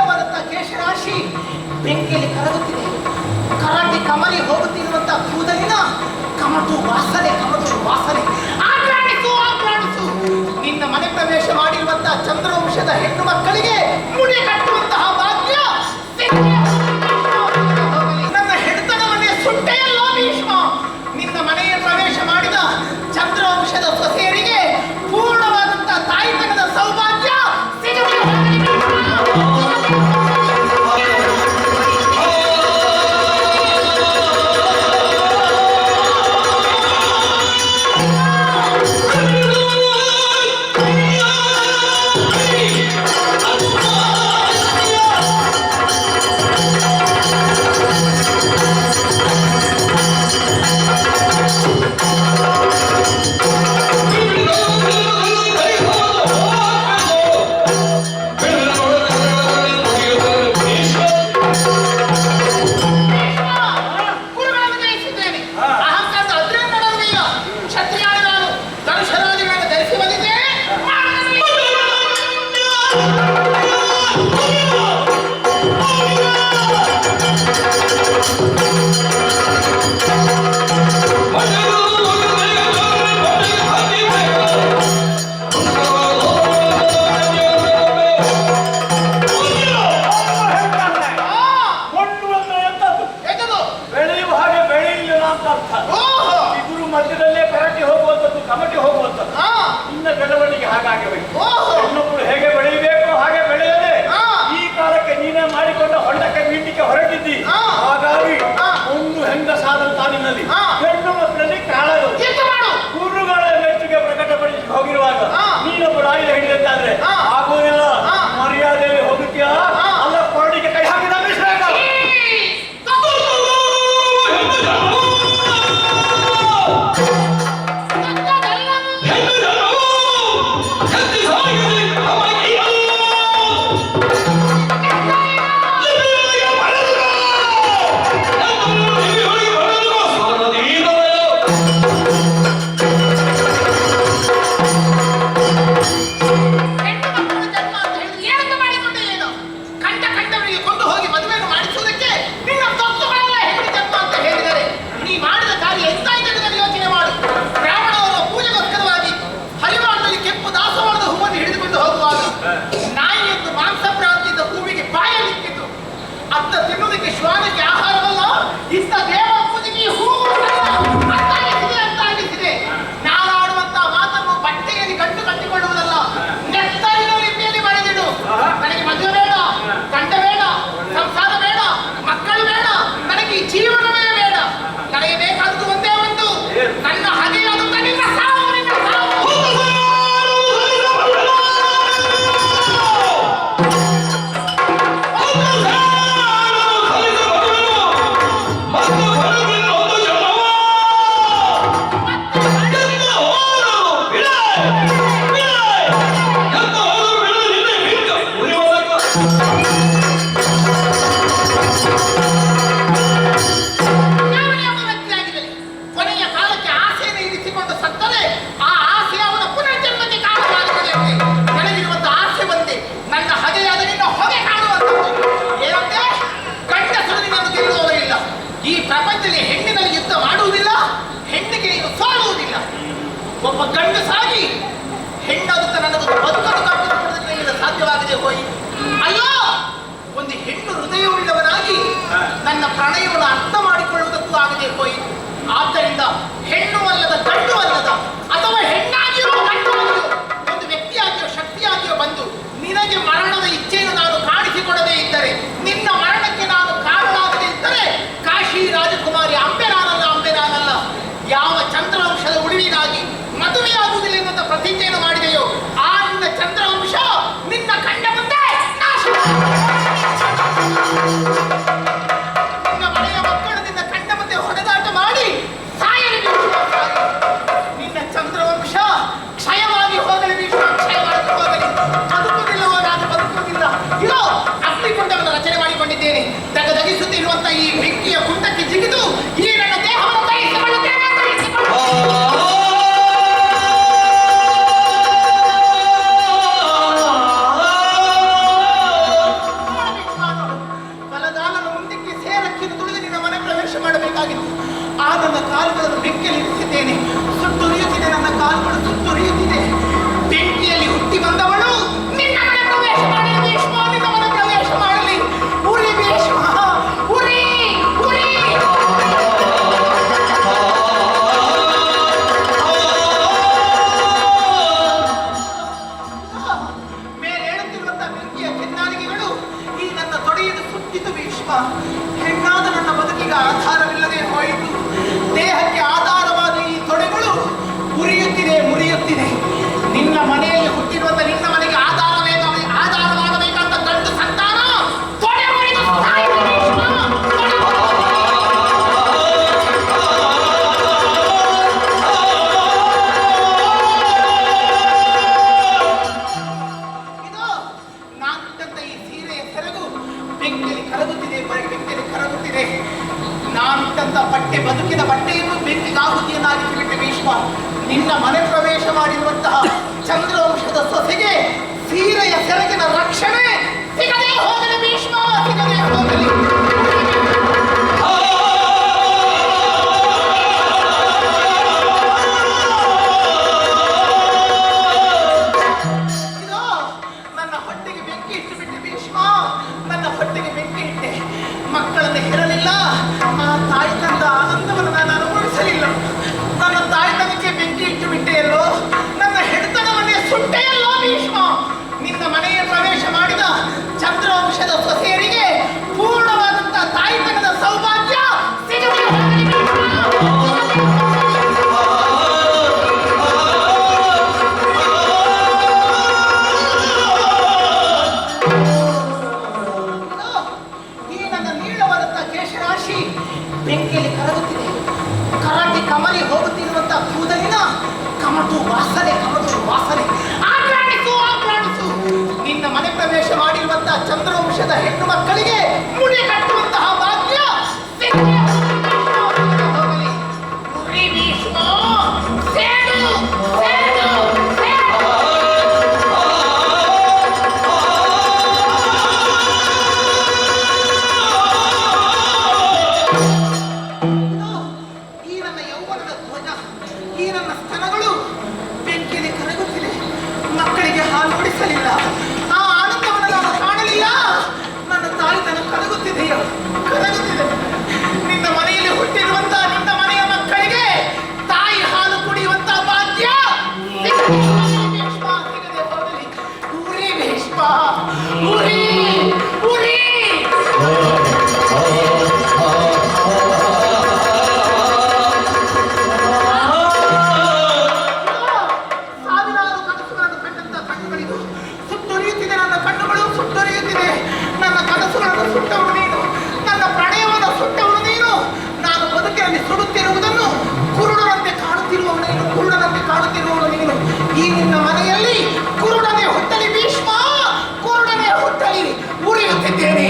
ನೀಲವಾದಂತಹ ಕೇಶರಾಶಿ ಬೆಂಕಿಯಲ್ಲಿ ಕರಗುತ್ತಿದೆ. ಕರಗಿ ಕಮರಿ ಹೋಗುತ್ತಿರುವಂತಹ ಕೂದಲಿನ ಕಮಟು ವಾಸನೆ ಆಕ್ರಾಣಿಸು. ನಿನ್ನ ಮನೆ ಪ್ರವೇಶ ಮಾಡಿರುವಂತಹ ಚಂದ್ರವಂಶದ ಹೆಣ್ಣು ಮಕ್ಕಳಿಗೆ ಮುಡಿ ಕಟ್ಟುವಂತಹ ಭಾಗ್ಯ ನನ್ನ ಹೆಣ್ತನವನ್ನೇ ಸುಟ್ಟೆಯಲ್ಲೋ ಭೀಷ್ಮ. ನಿನ್ನ ಮನೆಯ ಪ್ರವೇಶ ಮಾಡಿದ ಚಂದ್ರವಂಶದ ಸೊಸೆಯರಿಗೆ ಪೂರ್ಣವಾದಂತಹ ತಾಯಿತನದ ಸೌಭಾಗ್ಯ ಮಧ್ಯದಲ್ಲೇ ಕರಟಿ ಹೋಗುವಂಥದ್ದು, ಕಮಟಿ ಹೋಗುವಂಥದ್ದು. ಇನ್ನ ಬೆಳವಣಿಗೆ ಹಾಗಾಗಬೇಕು. ಹೆಣ್ಣುಗಳು ಹೇಗೆ ಬೆಳೆಯಬೇಕು ಹಾಗೆ ಬೆಳೆಯದೆ ಈ ಕಾಲಕ್ಕೆ ನೀನೇ ಮಾಡಿಕೊಂಡ ಹೊಂಡಕ್ಕೆ ಮೀಟಿಗೆ ಹೊರಟಿದ್ದಿ. ಹಾಗಾಗಿ ಒಂದು ಹೆಂಗಸಾದಂತ ನಿನ್ನಲ್ಲಿ ಹೆಣ್ಣು ಮಕ್ಕಳಲ್ಲಿ ಕಾಳಗಳು ಕೂರುಗಳ ಮೆಚ್ಚುಗೆ ಪ್ರಕಟಪಡಿಸಿ ಹೋಗಿರುವಾಗ ನೀನೊಬ್ಬರು ಆಯುಧ ಹಿಡಿದಂತಾದ್ರೆ ಆಗೋದಿಲ್ಲ. ಮರ್ಯಾದೆಯಲ್ಲಿ ಹೋಗುತ್ತೀಯಾ ಅಲ್ಲ ಕೊರಡಿಗೆ ಕೈ ಹಾಕಿ ನಂಬಿಸಬೇಕು. ಶ್ವಾನಕ್ಕೆ ಆಹಾರವಲ್ಲ, ಇಂಥ ದೇವ ಪೂಜೆಗೆ ಹೂವು ಅಂತಾಗಿಸಿದೆ. ನಾನಾಡುವಂತಹ ಮಾತನ್ನು ಬಟ್ಟೆಯಲ್ಲಿ ಗಂಟು ಕಟ್ಟಿಕೊಳ್ಳುವುದಲ್ಲ, ನೆತ್ತರಿನ ರೀತಿಯಲ್ಲಿ ಬರೆದಿಡು. ನನಗೆ ಮದುವೆ ಬೇಡ, ಗಂಡ ಬೇಡ, ಸಂಸಾರ ಬೇಡ, ಮಕ್ಕಳು ಬೇಡ, ನನಗೆ ಈ ಜೀವನವೇ ಬೇಡ. ನನಗೆ ಬೇಕಾದದ್ದು ಒಂದೇ ಒಂದು, ನನ್ನ ಹಗೆಯಾದಂತ ನಿನ್ನ ಸಾವು. ಒಬ್ಬ ಗಂಡಸಾಗಿ ಹೆಣ್ಣಾಗುತ್ತ ನನ್ನದೊಂದು ಬದುಕನ್ನು ಕಟ್ಟಿಕೊಳ್ಳುವುದಕ್ಕೆ ಸಾಧ್ಯವಾಗದೆ ಹೋಯಿ. ಅಯ್ಯೋ ಆಧಾರವಿಲ್ಲದೆ ಹೋಯಿತು. ದೇಹಕ್ಕೆ ಆಧಾರವಾದ ಈ ತೊಡೆಗಳು ಉರಿಯುತ್ತಿದೆ, ಮುರಿಯುತ್ತಿದೆ. ನಿನ್ನ ಮನೆಯಲ್ಲಿ ಹುಟ್ಟಿರುವಂತ ನಿನ್ನ ಮನೆಗೆ ಆಧಾರವಾಗಬೇಕಂತ ಗಂಡು ಸಂತಾನ ತೊಡೆ ಮುರಿದು ಸಾಯಿತು ಭೀಷ್ಮ. ಇದು ನಾನಿಟ್ಟಂತ ಈ ಸೀರೆಯ ಸೆರಗು ಬೆಂಕಿಯಲ್ಲಿ ಕರಗುತ್ತಿದೆ, ಬೆಂಕಿಯಲ್ಲಿ ಕರಗುತ್ತಿದೆ. ನಾನಿಟ್ಟಂತ ಬಟ್ಟೆ, ಬದುಕಿನ ಬಟ್ಟೆಯನ್ನು ಬೆಂಕಿಗಾಹುತಿಯನ್ನಾಗಿ ಬಿಟ್ಟೆ ಭೀಷ್ಮ. ನಿನ್ನ ಮನೆ ಪ್ರವೇಶ ಮಾಡಿರುವಂತಹ ಚಂದ್ರವಂಶದ ಸೊಸೆಗೆ ಸೀರೆಯ ಸೆರಗಿನ ರಕ್ಷಣೆ ಸಿಗದೆ ಹೋಗಲಿ ಭೀಷ್ಮ, ಸಿಗದೆ ಹೋಗಲಿ. ಇದು ನನ್ನ ಹೊಟ್ಟೆಗೆ ಬೆಂಕಿ ಇಟ್ಟು ಬಿಟ್ಟೆ ಭೀಷ್ಮ, ನನ್ನ ಹೊಟ್ಟೆಗೆ ಬೆಂಕಿ ಇಟ್ಟೆ. ಮಕ್ಕಳನ್ನು ಹೆರಲಿಲ್ಲ, ಆ ತಾಯ್ತನದ ಆನಂದವನ್ನು ನಾನು ಅನುಭವಿಸಲಿಲ್ಲ. ನನ್ನ ತಾಯ್ತನಕ್ಕೆ ಬೆಂಕಿ ಇಟ್ಟು ಬಿಟ್ಟೆಯಲ್ಲೋ, ನನ್ನ ಹೆಣ್ತನವನ್ನೇ ಸುಟ್ಟೆಯಲ್ಲೋ ಭೀಷ್ಮ. ನಿನ್ನ ಮನೆಯ ಪ್ರವೇಶ ಮಾಡಿದ ಚಂದ್ರವಂಶದ ಸೊಸೆಯರಿಗೆ ಪೂರ್ಣವಾದಂತಹ ತಾಯ್ತನದ ಸೌಭಾಗ್ಯ ಸಿಗದೆ ಹೋಗಲಿ ಭೀಷ್ಮ. ಈ ನನ್ನ ನೀಳವಾದಂತಹ ಕೇಶರಾಶಿ ಬೆಂಕಿಯಲ್ಲಿ ಕರಗುತ್ತಿದೆ. ಕರಾಟಿ ಕಮರಿ ಹೋಗುತ್ತಿರುವಂತಹ ಕೂದಲಿನ ಕಮಟು ವಾಸನೆ, ಕಮಟು ವಾಸನೆ. ಆಕ್ರಾಣಿಸು, ಆಕ್ರಾಣಿಸು. ನಿನ್ನ ಮನೆ ಪ್ರವೇಶ ಮಾಡಿರುವಂತಹ ಚಂದ್ರವಂಶದ ಹೆಣ್ಣು ಮಕ್ಕಳಿಗೆ ಮುಡಿ ಕಟ್ಟುವಂತಹ ಭಾಗ್ಯ ಸಿಗದೆ ಹೋಗಲಿ. ಉರಿ ಭೀಷ್ಮ, ಸೇಡು, ಸೇಡು, ಸೇಡು. ಈ ನನ್ನ ಯೌವನದ ಧ್ವಜ, ಈ ನನ್ನ ಸ್ತನಗಳು ಬೆಂಕಿಯಲ್ಲಿ ಕರಗುತ್ತಿದೆ. ಮಕ್ಕಳಿಗೆ ಹಾಲು ಉಡಿಸಲಿಲ್ಲ, ಆ ಆನಂದವನ್ನು ನಾನು ಕಾಣಲಿಲ್ಲ. ನನ್ನ ತಾಯಿತನ ಕರಗುತ್ತಿದೆಯೋ, ಕರಗುತ್ತಿದೆ. ನಿನ್ನ ಮನೆಯಲ್ಲಿ ಹುಟ್ಟಿರುವಂತಹ ನಿನ್ನ ಮನೆಯ ಮಕ್ಕಳಿಗೆ ತಾಯಿ ಹಾಲು ಕುಡಿಯುವಂತಹ ಭಾಗ್ಯ ಸಿಗದೆ ಹೋಗಲಿ ಭೀಷ್ಮ, ಸಿಗದೆ ಹೋಗಲಿ. ಉರಿ ಭೀಷ್ಮ, ಉರಿ, ಉರಿ. ಸಾವಿರಾರು ಕನಸುಗಳನ್ನು ಕಂಡಂತ ಕಣ್ಣುಗಳಿದು. ಸುಟ್ಟೊರಿಯುತ್ತಿದೆ ನನ್ನ ಕಣ್ಣುಗಳು, ಸುಟ್ಟೊರಿಯುತ್ತಿದೆ. ನನ್ನ ಕನಸುಗಳನ್ನು ಸುಟ್ಟವನು ನೀನು, ನನ್ನ ಪ್ರಣಯವನ್ನು ಸುಟ್ಟವನು ನೀನು. ನಾನು ಬದುಕಿನಲ್ಲಿ ಸುಡುತ್ತಿರುವುದನ್ನು ಕುರುಡನಂತೆ ಕಾಣುತ್ತಿರುವವನು ನೀನು, ಕುರುಡನಂತೆ ಕಾಣುತ್ತಿರುವವನು ನೀನು. ಈ ನಿನ್ನ ಮನೆಯಲ್ಲಿ ಕುರುಡನೆ ಹುಟ್ಟಲಿ ಭೀಷ್ಮ, ಕುರುಡನೆ ಹುಟ್ಟಲಿ. ಉರಿಯುತ್ತಿದ್ದೇನೆ,